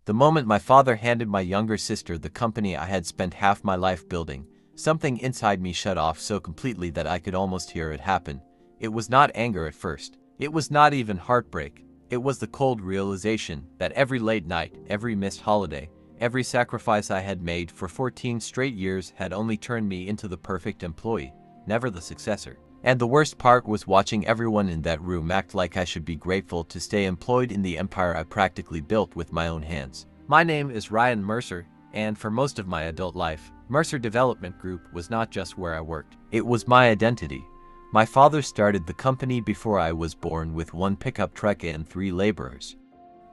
The moment my father handed my younger sister the company I had spent half my life building, something inside me shut off so completely that I could almost hear it happen. It was not anger at first. It was not even heartbreak. It was the cold realization that every late night, every missed holiday, every sacrifice I had made for 14 straight years had only turned me into the perfect employee, never the successor. And the worst part was watching everyone in that room act like I should be grateful to stay employed in the empire I practically built with my own hands. My name is Ryan Mercer, and for most of my adult life, Mercer Development Group was not just where I worked. It was my identity. My father started the company before I was born with 1 pickup truck and 3 laborers.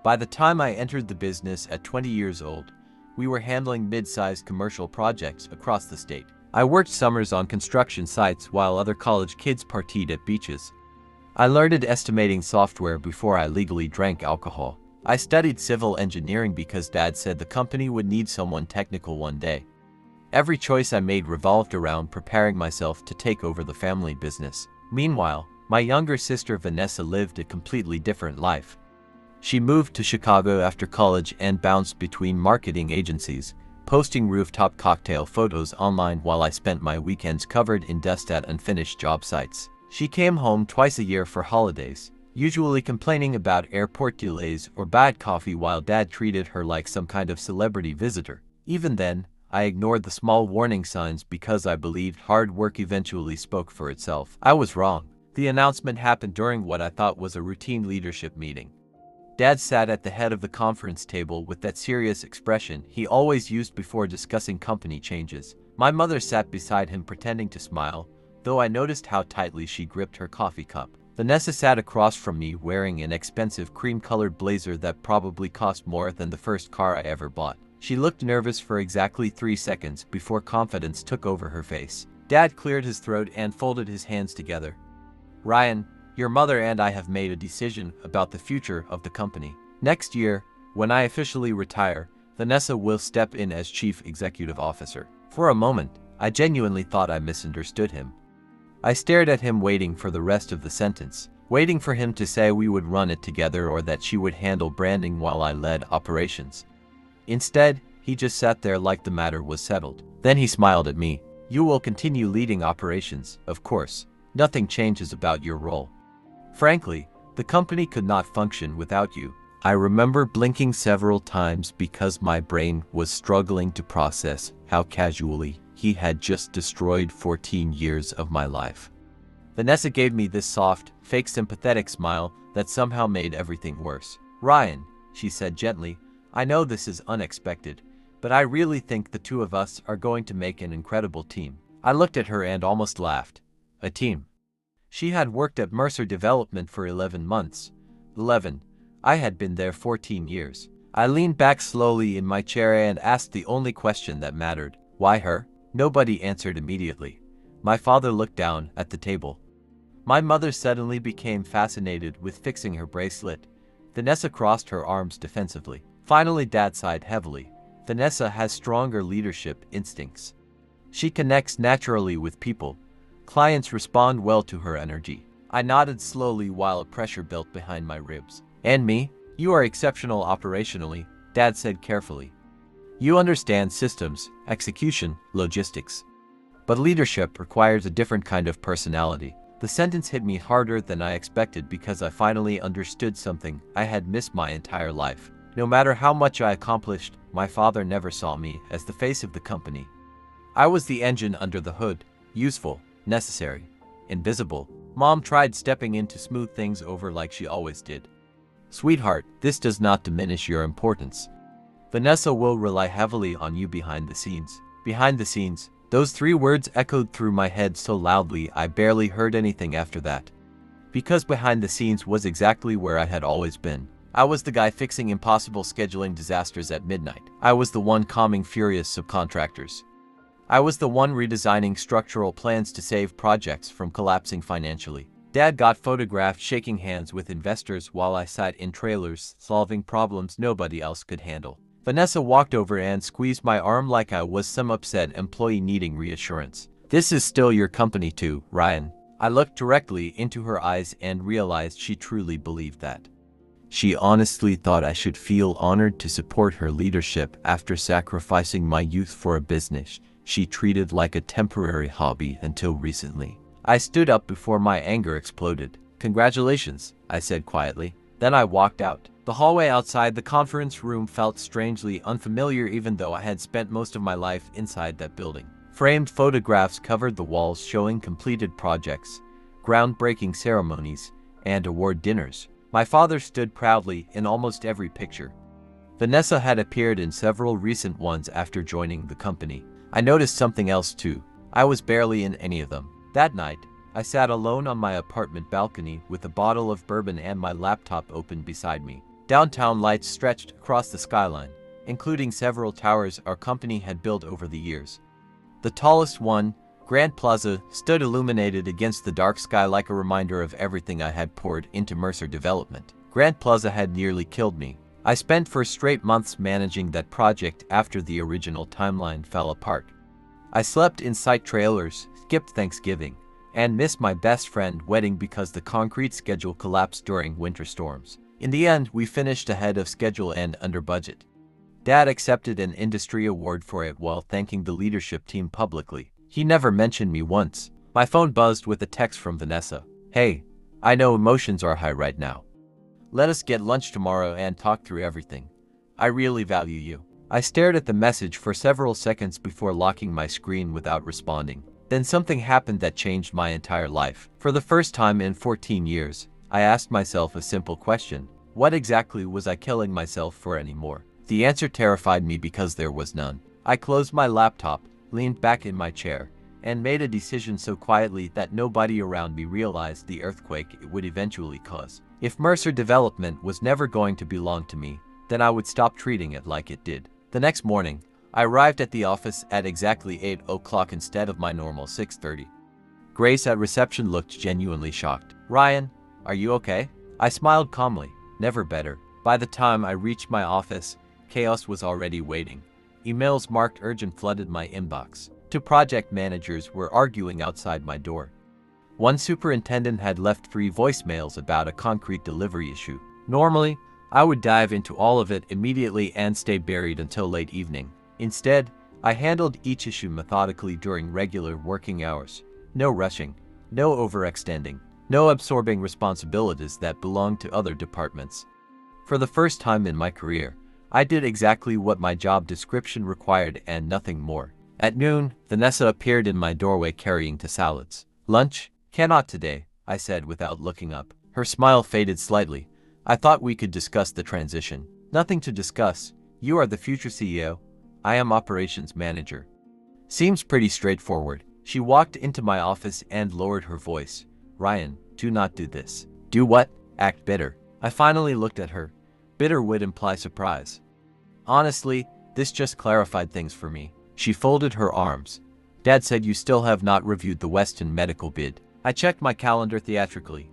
By the time I entered the business at 20 years old, we were handling mid-sized commercial projects across the state. I worked summers on construction sites while other college kids partied at beaches. I learned estimating software before I legally drank alcohol. I studied civil engineering because Dad said the company would need someone technical one day. Every choice I made revolved around preparing myself to take over the family business. Meanwhile, my younger sister Vanessa lived a completely different life. She moved to Chicago after college and bounced between marketing agencies, posting rooftop cocktail photos online while I spent my weekends covered in dust at unfinished job sites. She came home twice a year for holidays, usually complaining about airport delays or bad coffee while Dad treated her like some kind of celebrity visitor. Even then, I ignored the small warning signs because I believed hard work eventually spoke for itself. I was wrong. The announcement happened during what I thought was a routine leadership meeting. Dad sat at the head of the conference table with that serious expression he always used before discussing company changes. My mother sat beside him pretending to smile, though I noticed how tightly she gripped her coffee cup. Vanessa sat across from me wearing an expensive cream-colored blazer that probably cost more than the first car I ever bought. She looked nervous for exactly 3 seconds before confidence took over her face. Dad cleared his throat and folded his hands together. "Ryan, your mother and I have made a decision about the future of the company. Next year, when I officially retire, Vanessa will step in as Chief Executive Officer." For a moment, I genuinely thought I misunderstood him. I stared at him waiting for the rest of the sentence, waiting for him to say we would run it together or that she would handle branding while I led operations. Instead, he just sat there like the matter was settled. Then he smiled at me. "You will continue leading operations, of course. Nothing changes about your role. Frankly, the company could not function without you." I remember blinking several times because my brain was struggling to process how casually he had just destroyed 14 years of my life. Vanessa gave me this soft, fake sympathetic smile that somehow made everything worse. "Ryan," she said gently, "I know this is unexpected, but I really think the two of us are going to make an incredible team." I looked at her and almost laughed. A team. She had worked at Mercer Development for 11 months. 11. I had been there 14 years. I leaned back slowly in my chair and asked the only question that mattered. Why her? Nobody answered immediately. My father looked down at the table. My mother suddenly became fascinated with fixing her bracelet. Vanessa crossed her arms defensively. Finally, Dad sighed heavily. Vanessa has stronger leadership instincts. She connects naturally with people. Clients respond well to her energy. I nodded slowly while a pressure built behind my ribs. "And me? You are exceptional operationally," Dad said carefully. "You understand systems, execution, logistics. But leadership requires a different kind of personality." The sentence hit me harder than I expected because I finally understood something I had missed my entire life. No matter how much I accomplished, my father never saw me as the face of the company. I was the engine under the hood, useful, necessary, invisible. Mom tried stepping in to smooth things over like she always did. "Sweetheart, this does not diminish your importance. Vanessa will rely heavily on you behind the scenes." Behind the scenes. Those 3 words echoed through my head so loudly I barely heard anything after that. Because behind the scenes was exactly where I had always been. I was the guy fixing impossible scheduling disasters at midnight. I was the one calming furious subcontractors. I was the one redesigning structural plans to save projects from collapsing financially. Dad got photographed shaking hands with investors while I sat in trailers solving problems nobody else could handle. Vanessa walked over and squeezed my arm like I was some upset employee needing reassurance. "This is still your company too, Ryan." I looked directly into her eyes and realized she truly believed that. She honestly thought I should feel honored to support her leadership after sacrificing my youth for a business she treated like a temporary hobby until recently. I stood up before my anger exploded. "Congratulations," I said quietly. Then I walked out. The hallway outside the conference room felt strangely unfamiliar even though I had spent most of my life inside that building. Framed photographs covered the walls showing completed projects, groundbreaking ceremonies, and award dinners. My father stood proudly in almost every picture. Vanessa had appeared in several recent ones after joining the company. I noticed something else too. I was barely in any of them. That night, I sat alone on my apartment balcony with a bottle of bourbon and my laptop open beside me. Downtown lights stretched across the skyline, including several towers our company had built over the years. The tallest one, Grand Plaza, stood illuminated against the dark sky like a reminder of everything I had poured into Mercer Development. Grand Plaza had nearly killed me. I spent 4 straight months managing that project after the original timeline fell apart. I slept in site trailers, skipped Thanksgiving, and missed my best friend's wedding because the concrete schedule collapsed during winter storms. In the end, we finished ahead of schedule and under budget. Dad accepted an industry award for it while thanking the leadership team publicly. He never mentioned me once. My phone buzzed with a text from Vanessa. "Hey, I know emotions are high right now. Let us get lunch tomorrow and talk through everything. I really value you." I stared at the message for several seconds before locking my screen without responding. Then something happened that changed my entire life. For the first time in 14 years, I asked myself a simple question. What exactly was I killing myself for anymore? The answer terrified me because there was none. I closed my laptop, leaned back in my chair, and made a decision so quietly that nobody around me realized the earthquake it would eventually cause. If Mercer Development was never going to belong to me, then I would stop treating it like it did. The next morning, I arrived at the office at exactly 8 o'clock instead of my normal 6:30. Grace at reception looked genuinely shocked. "Ryan, are you okay?" I smiled calmly. Never better. By the time I reached my office, chaos was already waiting. Emails marked urgent flooded my inbox. 2 project managers were arguing outside my door. One superintendent had left 3 voicemails about a concrete delivery issue. Normally, I would dive into all of it immediately and stay buried until late evening. Instead, I handled each issue methodically during regular working hours. No rushing, no overextending, no absorbing responsibilities that belonged to other departments. For the first time in my career, I did exactly what my job description required and nothing more. At noon, Vanessa appeared in my doorway carrying 2 salads. "Lunch? Cannot today," I said without looking up. Her smile faded slightly. "I thought we could discuss the transition." "Nothing to discuss. You are the future CEO. I am operations manager." Seems pretty straightforward. She walked into my office and lowered her voice. "Ryan, do not do this." "Do what?" "Act bitter." I finally looked at her. Bitter would imply surprise. "Honestly, this just clarified things for me." She folded her arms. "Dad said you still have not reviewed the Weston medical bid." I checked my calendar theatrically.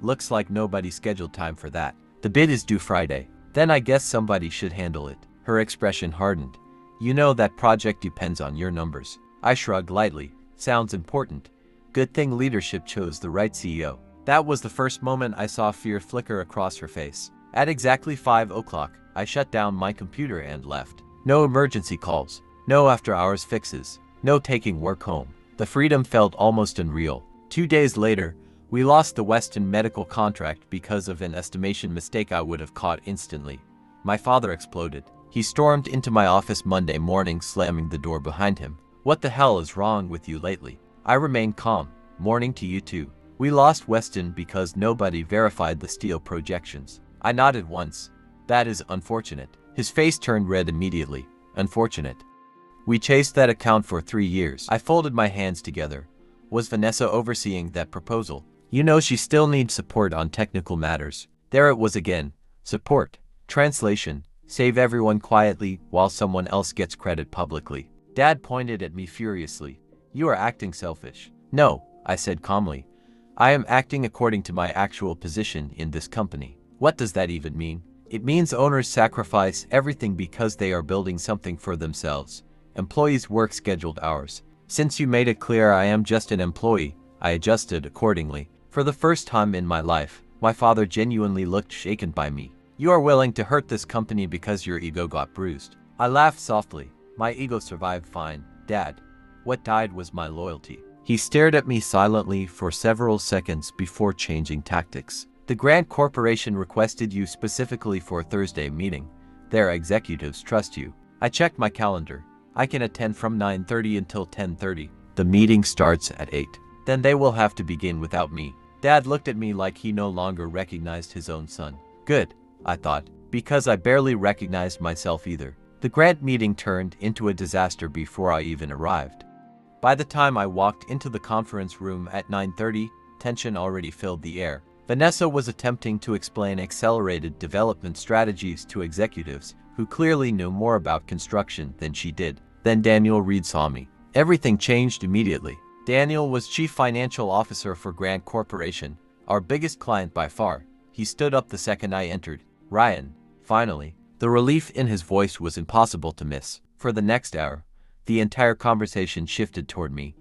Looks like nobody scheduled time for that. "The bid is due Friday." "Then I guess somebody should handle it." Her expression hardened. "You know that project depends on your numbers." I shrugged lightly. "Sounds important. Good thing leadership chose the right CEO." That was the first moment I saw fear flicker across her face. At exactly 5 o'clock, I shut down my computer and left. No emergency calls. No after-hours fixes. No taking work home. The freedom felt almost unreal. 2 days later, we lost the Weston medical contract because of an estimation mistake I would have caught instantly. My father exploded. He stormed into my office Monday morning, slamming the door behind him. "What the hell is wrong with you lately?" I remained calm. "Morning to you too. We lost Weston because nobody verified the steel projections." I nodded once. "That is unfortunate." His face turned red immediately. "Unfortunate. We chased that account for 3 years." I folded my hands together. Was Vanessa overseeing that proposal? You know, she still needs support on technical matters. There it was again. Support. Translation. Save everyone quietly while someone else gets credit publicly. Dad pointed at me furiously. "You are acting selfish." "No," I said calmly. "I am acting according to my actual position in this company." "What does that even mean?" "It means owners sacrifice everything because they are building something for themselves. Employees work scheduled hours. Since you made it clear I am just an employee, I adjusted accordingly. For the first time in my life, My father genuinely looked shaken by me. You are willing to hurt this company because your ego got bruised. I laughed softly. My ego survived fine, Dad. What died was my loyalty. He stared at me silently for several seconds before changing tactics. The Grant Corporation requested you specifically for a Thursday meeting. Their executives trust you. I checked my calendar. I can attend from 9:30 until 10:30. The meeting starts at 8. Then they will have to begin without me. Dad looked at me like he no longer recognized his own son. Good, I thought, because I barely recognized myself either. The Grant meeting turned into a disaster before I even arrived. By the time I walked into the conference room at 9:30, tension already filled the air. Vanessa was attempting to explain accelerated development strategies to executives who clearly knew more about construction than she did. Then Daniel Reed saw me. Everything changed immediately. Daniel was Chief Financial Officer for Grant Corporation, our biggest client by far. He stood up the second I entered. Ryan, finally. The relief in his voice was impossible to miss. For the next hour, the entire conversation shifted toward me.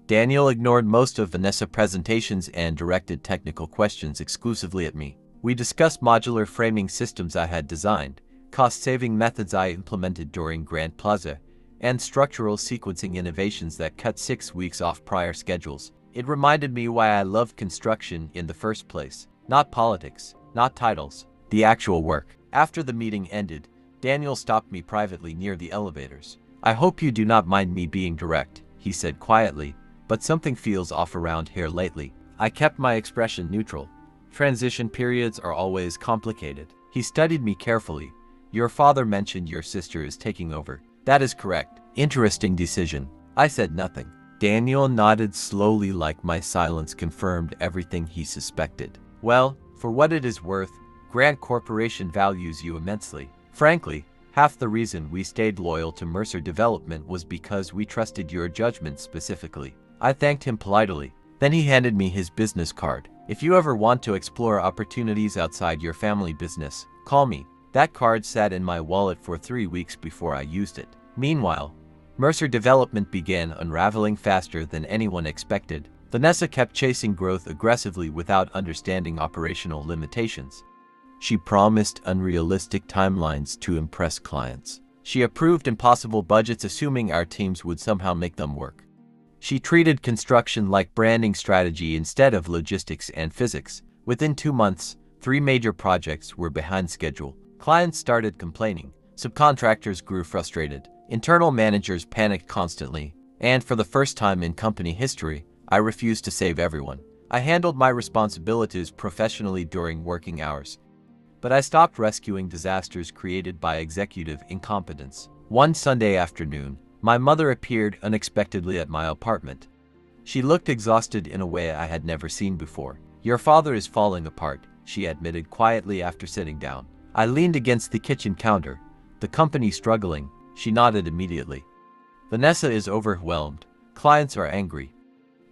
Daniel ignored most of Vanessa's presentations and directed technical questions exclusively at me. We discussed modular framing systems I had designed, cost-saving methods I implemented during Grand Plaza, and structural sequencing innovations that cut 6 weeks off prior schedules. It reminded me why I loved construction in the first place. Not politics, not titles, the actual work. After the meeting ended, Daniel stopped me privately near the elevators. I hope you do not mind me being direct, he said quietly, but something feels off around here lately. I kept my expression neutral. Transition periods are always complicated. He studied me carefully. Your father mentioned your sister is taking over. That is correct. Interesting decision. I said nothing. Daniel nodded slowly like my silence confirmed everything he suspected. Well, for what it is worth, Grant Corporation values you immensely. Frankly, half the reason we stayed loyal to Mercer Development was because we trusted your judgment specifically. I thanked him politely. Then he handed me his business card. If you ever want to explore opportunities outside your family business, call me. That card sat in my wallet for 3 weeks before I used it. Meanwhile, Mercer Development began unraveling faster than anyone expected. Vanessa kept chasing growth aggressively without understanding operational limitations. She promised unrealistic timelines to impress clients. She approved impossible budgets assuming our teams would somehow make them work. She treated construction like branding strategy instead of logistics and physics. Within 2 months, 3 major projects were behind schedule. Clients started complaining. Subcontractors grew frustrated. Internal managers panicked constantly. And for the first time in company history, I refused to save everyone. I handled my responsibilities professionally during working hours. But I stopped rescuing disasters created by executive incompetence. One Sunday afternoon, my mother appeared unexpectedly at my apartment. She looked exhausted in a way I had never seen before. Your father is falling apart, she admitted quietly after sitting down. I leaned against the kitchen counter. The company struggling. She nodded immediately. Vanessa is overwhelmed. Clients are angry.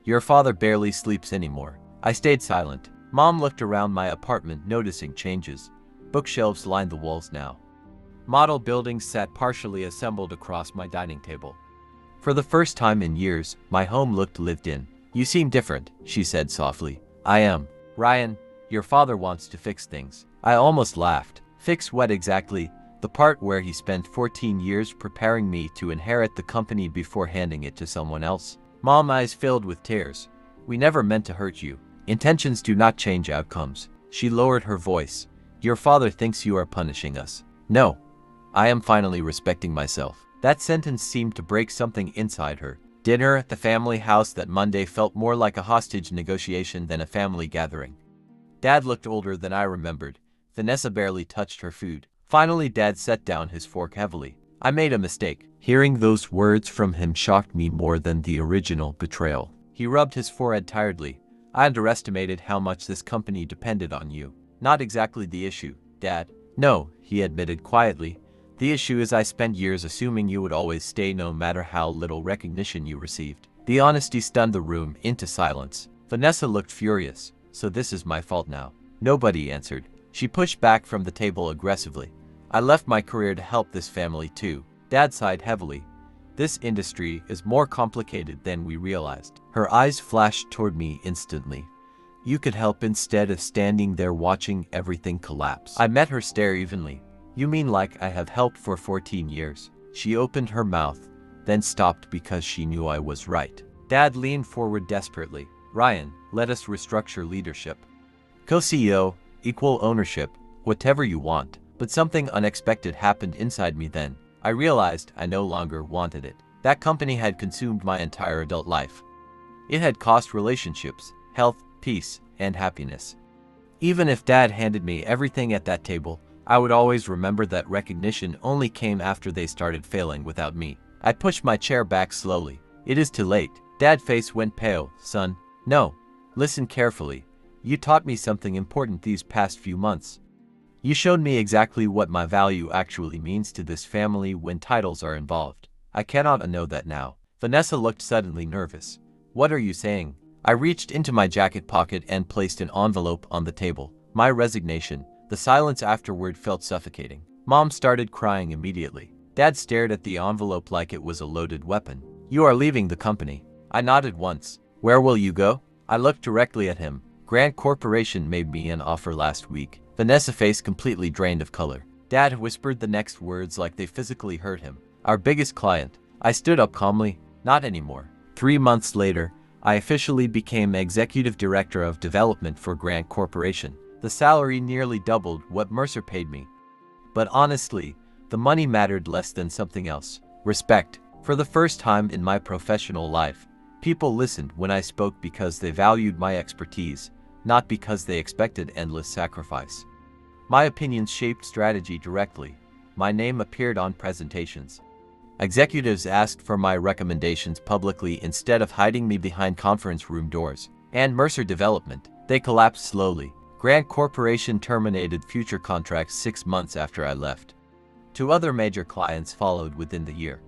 Your father barely sleeps anymore. I stayed silent. Mom looked around my apartment, noticing changes. Bookshelves lined the walls now. Model buildings sat partially assembled across my dining table. For the first time in years, my home looked lived in. You seem different, she said softly. I am. Ryan, your father wants to fix things. I almost laughed. Fix what exactly? The part where he spent 14 years preparing me to inherit the company before handing it to someone else. Mom's eyes filled with tears. We never meant to hurt you. Intentions do not change outcomes. She lowered her voice. Your father thinks you are punishing us. No. I am finally respecting myself. That sentence seemed to break something inside her. Dinner at the family house that Monday felt more like a hostage negotiation than a family gathering. Dad looked older than I remembered. Vanessa barely touched her food. Finally, Dad set down his fork heavily. I made a mistake. Hearing those words from him shocked me more than the original betrayal. He rubbed his forehead tiredly. I underestimated how much this company depended on you. Not exactly the issue, Dad. No, he admitted quietly. The issue is I spent years assuming you would always stay no matter how little recognition you received. The honesty stunned the room into silence. Vanessa looked furious. So this is my fault now. Nobody answered. She pushed back from the table aggressively. I left my career to help this family too. Dad sighed heavily. This industry is more complicated than we realized. Her eyes flashed toward me instantly. You could help instead of standing there watching everything collapse. I met her stare evenly. You mean like I have helped for 14 years? She opened her mouth, then stopped because she knew I was right. Dad leaned forward desperately. Ryan, let us restructure leadership. Co-CEO, equal ownership, whatever you want. But something unexpected happened inside me then. I realized I no longer wanted it. That company had consumed my entire adult life. It had cost relationships, health, peace, and happiness. Even if Dad handed me everything at that table, I would always remember that recognition only came after they started failing without me. I pushed my chair back slowly. It is too late. Dad's face went pale. Son, no. Listen carefully. You taught me something important these past few months. You showed me exactly what my value actually means to this family when titles are involved. I cannot unknow that now. Vanessa looked suddenly nervous. What are you saying? I reached into my jacket pocket and placed an envelope on the table. My resignation. The silence afterward felt suffocating. Mom started crying immediately. Dad stared at the envelope like it was a loaded weapon. You are leaving the company. I nodded once. Where will you go? I looked directly at him. Grant Corporation made me an offer last week. Vanessa's face completely drained of color. Dad whispered the next words like they physically hurt him. Our biggest client. I stood up calmly. Not anymore. 3 months later, I officially became Executive Director of Development for Grant Corporation. The salary nearly doubled what Mercer paid me. But honestly, the money mattered less than something else. Respect. For the first time in my professional life, people listened when I spoke because they valued my expertise, not because they expected endless sacrifice. My opinions shaped strategy directly. My name appeared on presentations. Executives asked for my recommendations publicly instead of hiding me behind conference room doors. And Mercer Development, they collapsed slowly. Grant Corporation terminated future contracts 6 months after I left. 2 other major clients followed within the year.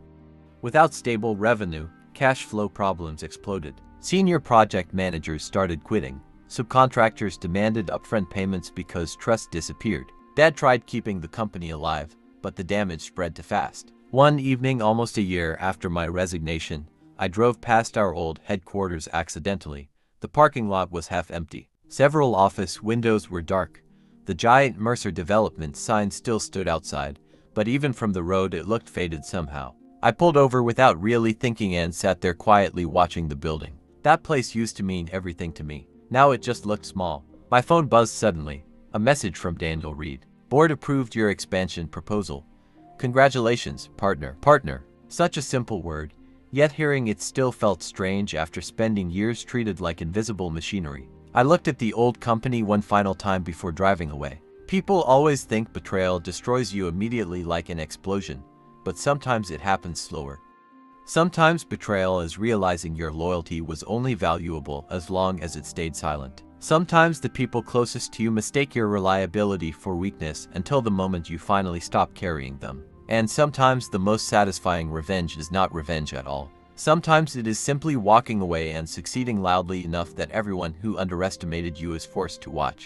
Without stable revenue, cash flow problems exploded. Senior project managers started quitting. Subcontractors demanded upfront payments because trust disappeared. Dad tried keeping the company alive, but the damage spread too fast. One evening almost a year after my resignation, I drove past our old headquarters accidentally. The parking lot was half empty. Several office windows were dark. The giant Mercer Development sign still stood outside, but even from the road it looked faded somehow. I pulled over without really thinking and sat there quietly watching the building. That place used to mean everything to me. Now it just looked small. My phone buzzed suddenly. A message from Daniel Reed. Board approved your expansion proposal. Congratulations, partner. Partner. Such a simple word, yet hearing it still felt strange after spending years treated like invisible machinery. I looked at the old company one final time before driving away. People always think betrayal destroys you immediately like an explosion, but sometimes it happens slower. Sometimes betrayal is realizing your loyalty was only valuable as long as it stayed silent. Sometimes the people closest to you mistake your reliability for weakness until the moment you finally stop carrying them. And sometimes the most satisfying revenge is not revenge at all. Sometimes it is simply walking away and succeeding loudly enough that everyone who underestimated you is forced to watch.